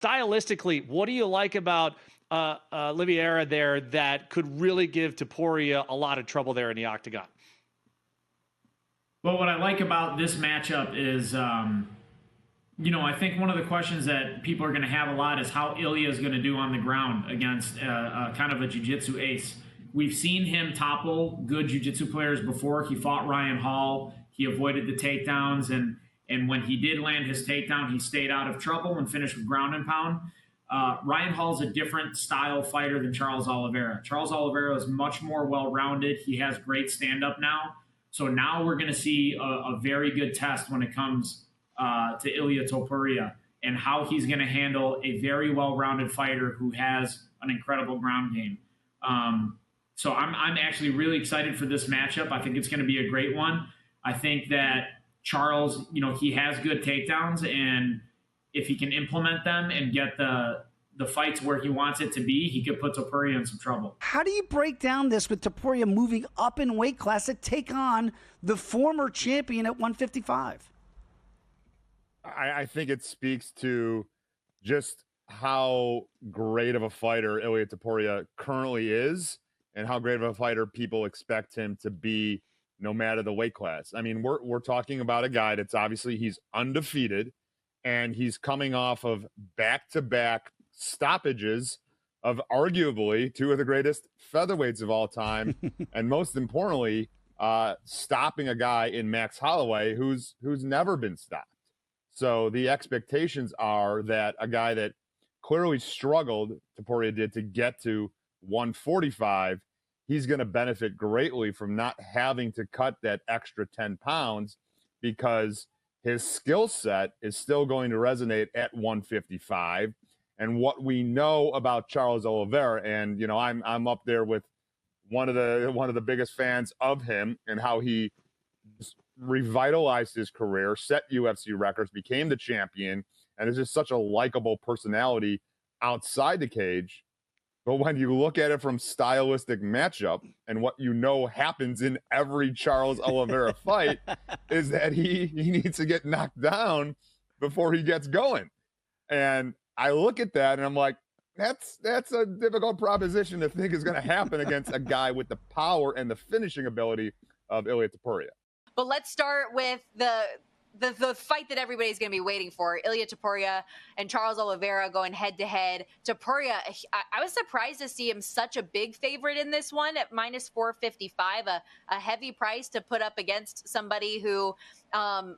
stylistically, what do you like about Oliveira there that could really give Topuria a lot of trouble there in the octagon? Well, what I like about this matchup is, I think one of the questions that people are going to have a lot is how Ilia is going to do on the ground against kind of a jiu-jitsu ace. We've seen him topple good jiu-jitsu players before. He fought Ryan Hall. He avoided the takedowns, and when he did land his takedown, he stayed out of trouble and finished with ground and pound. Ryan Hall's a different style fighter than Charles Oliveira. Charles Oliveira is much more well-rounded. He has great stand-up now. So now we're going to see a very good test when it comes to Ilia Topuria and how he's going to handle a very well-rounded fighter who has an incredible ground game. So I'm actually really excited for this matchup. I think it's going to be a great one. I think that Charles, he has good takedowns, and if he can implement them and get the fights where he wants it to be, he could put Topuria in some trouble. How do you break down this with Topuria moving up in weight class to take on the former champion at 155? I think it speaks to just how great of a fighter Ilia Topuria currently is and how great of a fighter people expect him to be no matter the weight class. I mean, we're talking about a guy that's obviously he's undefeated, and he's coming off of back-to-back stoppages of arguably two of the greatest featherweights of all time, and most importantly, stopping a guy in Max Holloway who's never been stopped. So the expectations are that a guy that clearly struggled, Topuria did, to get to 145, he's going to benefit greatly from not having to cut that extra 10 pounds because his skill set is still going to resonate at 155. And what we know about Charles Oliveira, and I'm up there with one of the biggest fans of him and how he revitalized his career, set UFC records, became the champion, and is just such a likable personality outside the cage. But when you look at it from stylistic matchup and what happens in every Charles Oliveira fight is that he needs to get knocked down before he gets going. And I look at that and I'm like, that's a difficult proposition to think is going to happen against a guy with the power and the finishing ability of Ilia Topuria. But let's start with the fight that everybody's going to be waiting for, Ilia Topuria and Charles Oliveira going head-to-head. Topuria, I was surprised to see him such a big favorite in this one at minus 455, a heavy price to put up against somebody who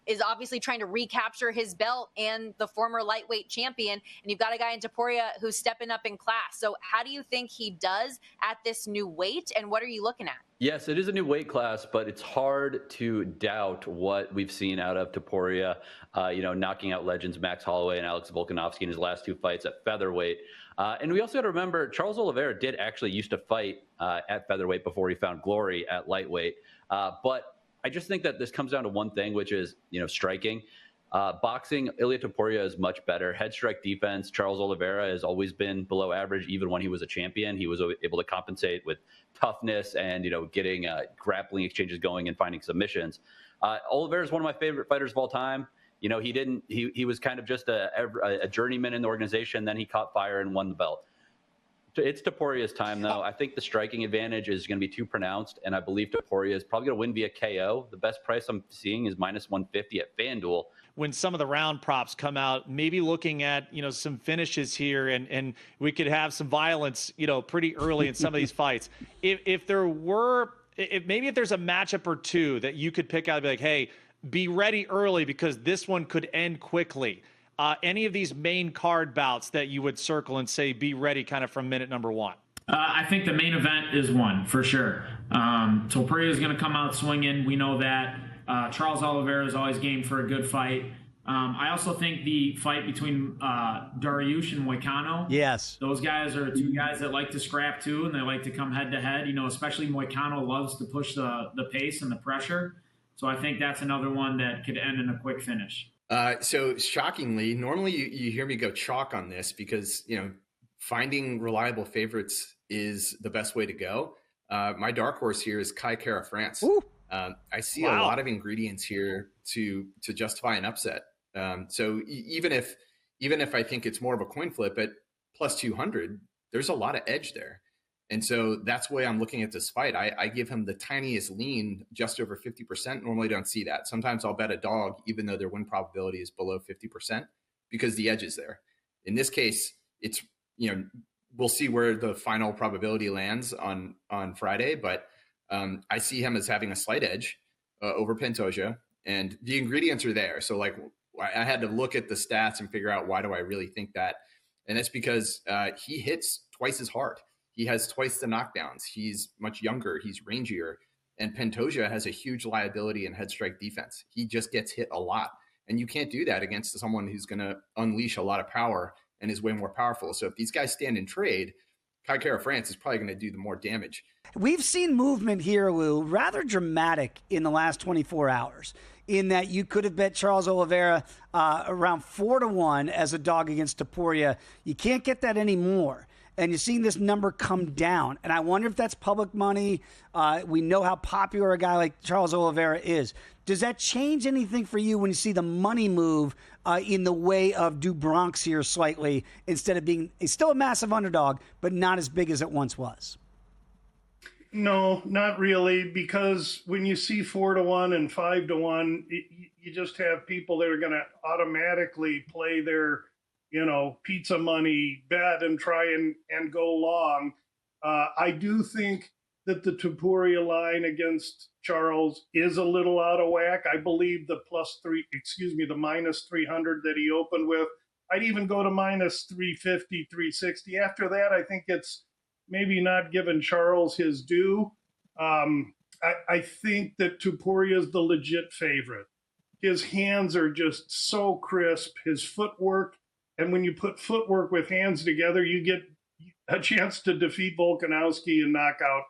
is obviously trying to recapture his belt and the former lightweight champion. And you've got a guy in Topuria who's stepping up in class. So how do you think he does at this new weight, and what are you looking at? Yes, it is a new weight class, but it's hard to doubt what we've seen out of Topuria, knocking out legends Max Holloway and Alex Volkanovski in his last two fights at featherweight. And we also got to remember, Charles Oliveira did actually used to fight at featherweight before he found glory at lightweight. But I just think that this comes down to one thing, which is, striking. Boxing, Ilia Topuria is much better. Head strike defense, Charles Oliveira has always been below average. Even when he was a champion, he was able to compensate with toughness and, getting grappling exchanges going and finding submissions. Oliveira is one of my favorite fighters of all time. He was kind of just a journeyman in the organization. Then he caught fire and won the belt. It's Topuria's time, though. I think the striking advantage is going to be too pronounced, and I believe Topuria is probably going to win via KO. The best price I'm seeing is minus 150 at FanDuel. When some of the round props come out, maybe looking at, some finishes here, and we could have some violence, pretty early in some of these fights. If there's a matchup or two that you could pick out and be like, hey, be ready early because this one could end quickly. Any of these main card bouts that you would circle and say, be ready kind of from minute number one? I think the main event is one for sure. Topuria is going to come out swinging. We know that. Charles Oliveira is always game for a good fight. I also think the fight between Dariush and Moicano. Yes. Those guys are two guys that like to scrap too, and they like to come head to head. Especially Moicano loves to push the pace and the pressure. So I think that's another one that could end in a quick finish. So shockingly, normally you hear me go chalk on this because, finding reliable favorites is the best way to go. My dark horse here is Kai Kara France. I see a lot of ingredients here to justify an upset. So even if even if I think it's more of a coin flip at plus 200, there's a lot of edge there. And so that's why I'm looking at this fight. I give him the tiniest lean, just over 50%. Normally don't see that. Sometimes I'll bet a dog, even though their win probability is below 50%, because the edge is there. In this case, it's, we'll see where the final probability lands on Friday, but I see him as having a slight edge over Pantoja, and the ingredients are there. So like, I had to look at the stats and figure out, why do I really think that? And that's because he hits twice as hard. He has twice the knockdowns. He's much younger. He's rangier. And Pantoja has a huge liability in head strike defense. He just gets hit a lot. And you can't do that against someone who's going to unleash a lot of power and is way more powerful. So if these guys stand in trade, Kara France is probably going to do the more damage. We've seen movement here, Lou, rather dramatic in the last 24 hours, in that you could have bet Charles Oliveira around 4-1 as a dog against Topuria. You can't get that anymore. And you're seeing this number come down. And I wonder if that's public money. We know how popular a guy like Charles Oliveira is. Does that change anything for you when you see the money move in the way of Do Bronx here slightly, instead of being still a massive underdog, but not as big as it once was? No, not really, because when you see 4-1 and 5-1, you just have people that are going to automatically play their pizza money bet and try and go long. I do think that the Topuria line against Charles is a little out of whack. I believe the minus 300 that he opened with. I'd even go to minus 350, 360. After that, I think it's maybe not giving Charles his due. I think that Topuria is the legit favorite. His hands are just so crisp. His footwork, and when you put footwork with hands together, you get a chance to defeat Volkanovski and knock out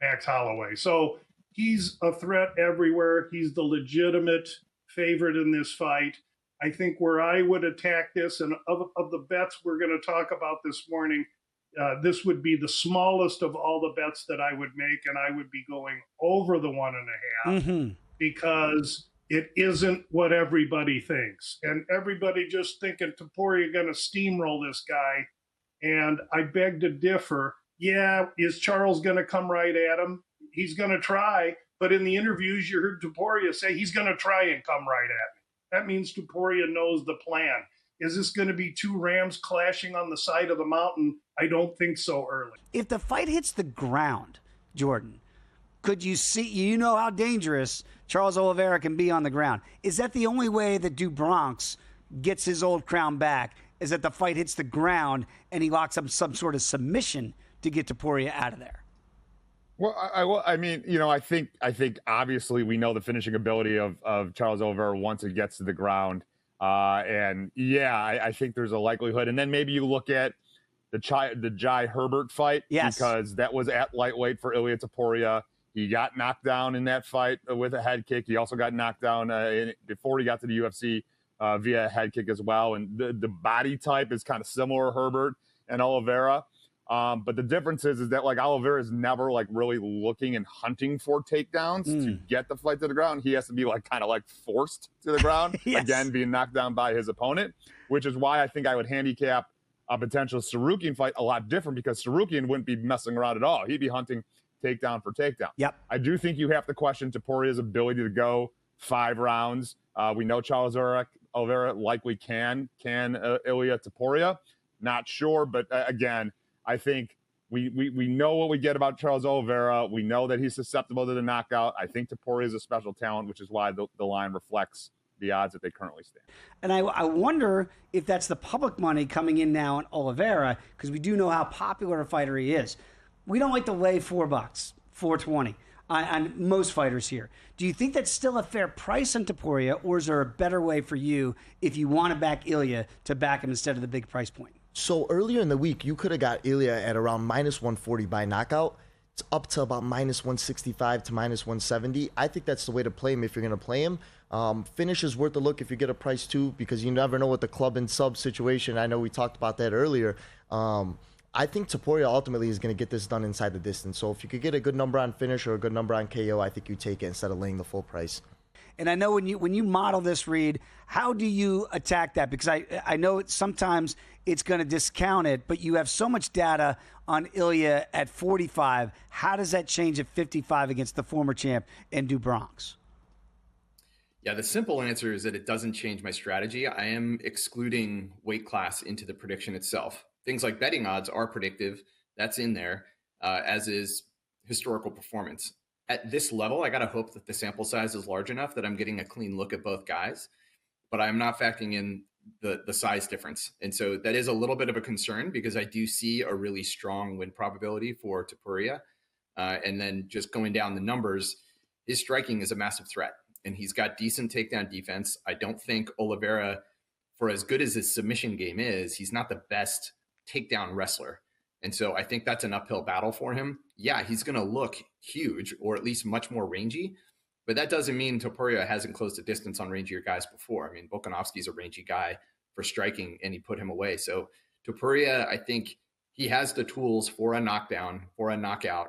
Max Holloway. So he's a threat everywhere. He's the legitimate favorite in this fight. I think where I would attack this, and of the bets we're going to talk about this morning, this would be the smallest of all the bets that I would make, and I would be going over the 1.5 because it isn't what everybody thinks. And everybody just thinking Topuria going to steamroll this guy. And I beg to differ. Yeah, is Charles going to come right at him? He's going to try. But in the interviews, you heard Topuria say he's going to try and come right at me. That means Topuria knows the plan. Is this going to be two rams clashing on the side of the mountain? I don't think so early. If the fight hits the ground, Jordan, could you see, how dangerous Charles Oliveira can be on the ground. Is that the only way that Do Bronx gets his old crown back, is that the fight hits the ground and he locks up some sort of submission to get Topuria out of there? Well, I think obviously we know the finishing ability of Charles Oliveira once it gets to the ground. I think there's a likelihood. And then maybe you look at the Jai Herbert fight, because that was at lightweight for Ilia Topuria. He got knocked down in that fight with a head kick. He also got knocked down before he got to the UFC via a head kick as well. And the body type is kind of similar, Herbert and Oliveira. But the difference is that like Oliveira is never like really looking and hunting for takedowns to get the fight to the ground. He has to be like kind of like forced to the ground, again, being knocked down by his opponent, which is why I think I would handicap a potential Sarukian fight a lot different, because Sarukian wouldn't be messing around at all. He'd be hunting takedown for takedown. Yep. I do think you have to question Topuria's ability to go 5 rounds. We know Charles Oliveira likely can Ilia Topuria. Not sure, but again, I think we know what we get about Charles Oliveira. We know that he's susceptible to the knockout. I think Topuria is a special talent, which is why the line reflects the odds that they currently stand. And I wonder if that's the public money coming in now on Oliveira, because we do know how popular a fighter he is. We don't like to lay $4, $4.20 on most fighters here. Do you think that's still a fair price on Topuria, or is there a better way for you, if you want to back Ilia, to back him instead of the big price point? So earlier in the week, you could have got Ilia at around minus 140 by knockout. It's up to about minus 165 to minus 170. I think that's the way to play him if you're going to play him. Finish is worth a look if you get a price too, because you never know what the club and sub situation. I know we talked about that earlier. I think Topuria ultimately is going to get this done inside the distance. So if you could get a good number on finish or a good number on KO, I think you take it instead of laying the full price. And I know when you model this, Reed, how do you attack that? Because I know sometimes it's going to discount it, but you have so much data on Ilia at 45. How does that change at 55 against the former champ and do Bronx? Yeah, the simple answer is that it doesn't change my strategy. I am excluding weight class into the prediction itself. Things like betting odds are predictive. That's in there, as is historical performance. At this level, I got to hope that the sample size is large enough that I'm getting a clean look at both guys, but I'm not factoring in the size difference. And so that is a little bit of a concern because I do see a really strong win probability for Topuria. And then just going down the numbers, his striking is a massive threat. And he's got decent takedown defense. I don't think Oliveira, for as good as his submission game is, he's not the best takedown wrestler. And so I think that's an uphill battle for him. Yeah, he's going to look huge, or at least much more rangy, but that doesn't mean Topuria hasn't closed the distance on rangier guys before. I mean, Volkanovski's a rangy guy for striking, and he put him away. So Topuria, I think he has the tools for a knockdown, for a knockout.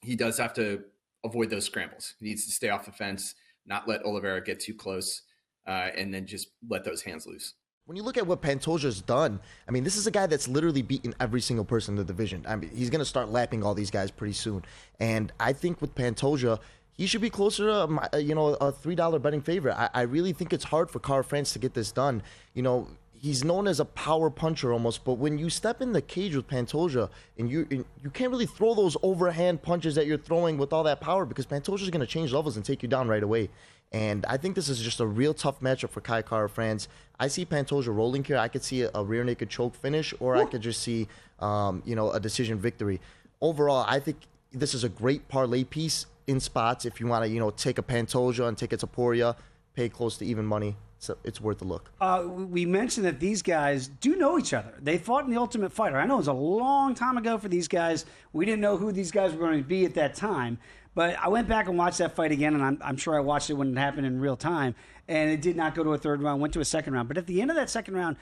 He does have to avoid those scrambles. He needs to stay off the fence, not let Oliveira get too close, and then just let those hands loose. When you look at what Pantoja's done, I mean, this is a guy that's literally beaten every single person in the division. I mean, he's going to start lapping all these guys pretty soon. And I think with Pantoja, he should be closer to, a $3 betting favorite. I really think it's hard for Kara France to get this done. You know, he's known as a power puncher almost, but when you step in the cage with Pantoja, and you can't really throw those overhand punches that you're throwing with all that power because Pantoja's going to change levels and take you down right away. And I think this is just a real tough matchup for Kai Kara France. I see Pantoja rolling here. I could see a rear naked choke finish, or I could just see, a decision victory. Overall, I think this is a great parlay piece in spots if you want to, take a Pantoja and take a Topuria, pay close to even money. So it's worth a look. We mentioned that these guys do know each other. They fought in the Ultimate Fighter. I know it was a long time ago for these guys. We didn't know who these guys were going to be at that time. But I went back and watched that fight again, and I'm sure I watched it when it happened in real time. And it did not go to a third round, went to a second round. But at the end of that second round,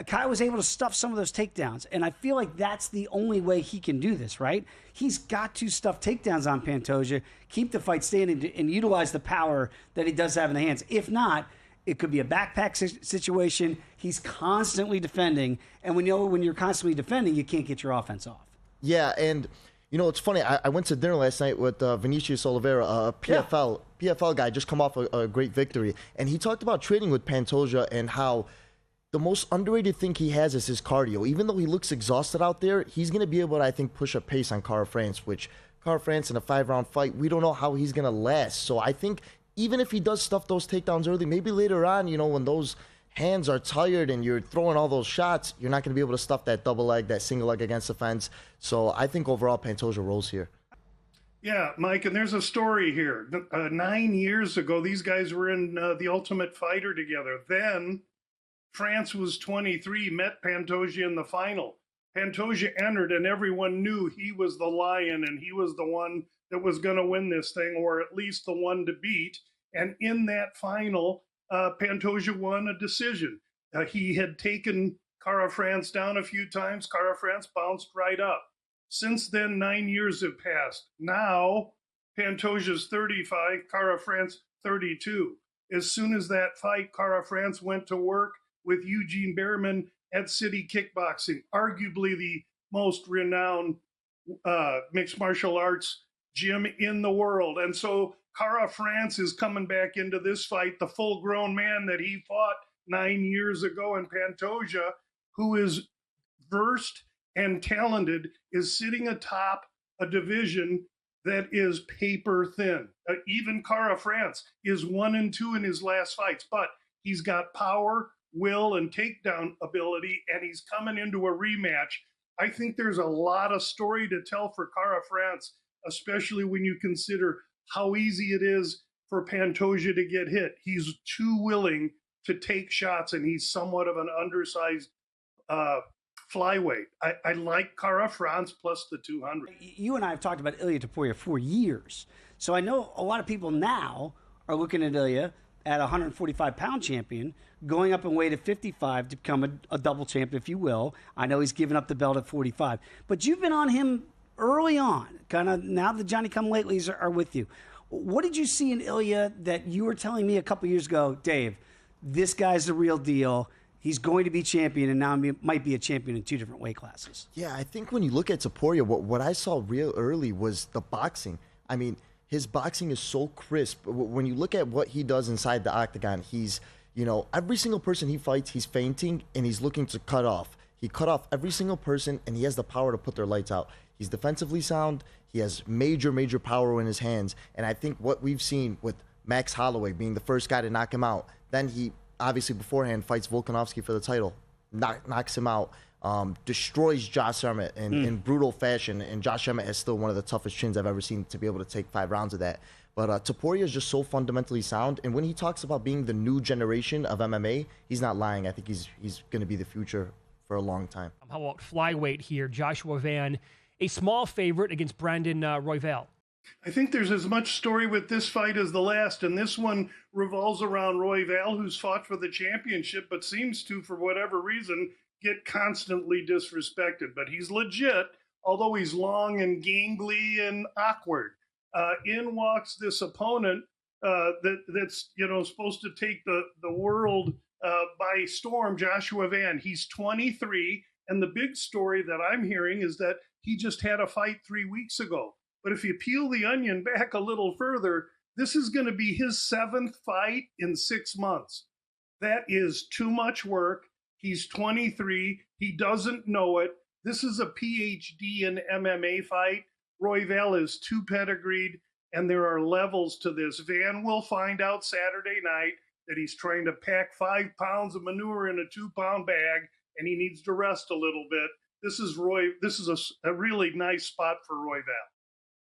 Kai was able to stuff some of those takedowns. And I feel like that's the only way he can do this, right? He's got to stuff takedowns on Pantoja, keep the fight standing, and utilize the power that he does have in the hands. If not, it could be a backpack situation. He's constantly defending. And when you're constantly defending, you can't get your offense off. Yeah, and... it's funny. I went to dinner last night with Vinicius Oliveira, a PFL guy, just come off a great victory. And he talked about training with Pantoja and how the most underrated thing he has is his cardio. Even though he looks exhausted out there, he's going to be able to, I think, push a pace on Kara France, which Kara France in a 5-round fight, we don't know how he's going to last. So I think even if he does stuff those takedowns early, maybe later on, when those hands are tired and you're throwing all those shots, you're not going to be able to stuff that double leg, that single leg against the fence. So I think overall Pantoja rolls here. Yeah, Mike, and there's a story here. 9 years ago, these guys were in the Ultimate Fighter together. Then France was 23, met Pantoja in the final. Pantoja entered, and everyone knew he was the lion, and he was the one that was going to win this thing, or at least the one to beat. And in that final, Pantoja won a decision. He had taken Kara France down a few times. Kara France bounced right up. Since then, 9 years have passed. Now, Pantoja's 35, Kara France 32. As soon as that fight, Kara France went to work with Eugene Behrman at City Kickboxing, arguably the most renowned mixed martial arts gym in the world. And so Kara France is coming back into this fight, the full-grown man that he fought 9 years ago, and Pantoja, who is versed and talented, is sitting atop a division that is paper thin. Even Kara France is 1-2 in his last fights, but he's got power, will, and takedown ability, and he's coming into a rematch. I think there's a lot of story to tell for Kara France, especially when you consider how easy it is for Pantoja to get hit. He's too willing to take shots, and he's somewhat of an undersized flyweight. I like Kara France plus the 200. You and I have talked about Ilia Topuria for years. So I know a lot of people now are looking at Ilia at 145-pound champion, going up in weight at 55 to become a double champ, if you will. I know he's given up the belt at 45. But you've been on him early on, kind of now the Johnny-come-latelys are with you. What did you see in Ilia that you were telling me a couple years ago, Dave, this guy's the real deal. He's going to be champion, and now might be a champion in 2 different weight classes. Yeah, I think when you look at Topuria, what I saw real early was the boxing. I mean, his boxing is so crisp. When you look at what he does inside the octagon, he's, every single person he fights, he's feinting, and he's looking to cut off. He cut off every single person, and he has the power to put their lights out. He's defensively sound. He has major, major power in his hands. And I think what we've seen with Max Holloway being the first guy to knock him out, then he obviously beforehand fights Volkanovski for the title, knocks him out, destroys Josh Emmett in brutal fashion. And Josh Emmett has still one of the toughest chins I've ever seen to be able to take 5 rounds of that. But Topuria is just so fundamentally sound. And when he talks about being the new generation of MMA, he's not lying. I think he's going to be the future for a long time. How about flyweight here? Joshua Van, a small favorite against Brandon Royval. I think there's as much story with this fight as the last, and this one revolves around Royval, who's fought for the championship, but seems to, for whatever reason, get constantly disrespected. But he's legit, although he's long and gangly and awkward. In walks this opponent that's supposed to take the world by storm, Joshua Van. He's 23, and the big story that I'm hearing is that he just had a fight 3 weeks ago. But if you peel the onion back a little further, this is going to be his 7th fight in 6 months. That is too much work. He's 23. He doesn't know it. This is a PhD in MMA fight. Royval is too pedigreed, and there are levels to this. Van will find out Saturday night that he's trying to pack 5 pounds of manure in a 2-pound bag, and he needs to rest a little bit. This is a really nice spot for Royval.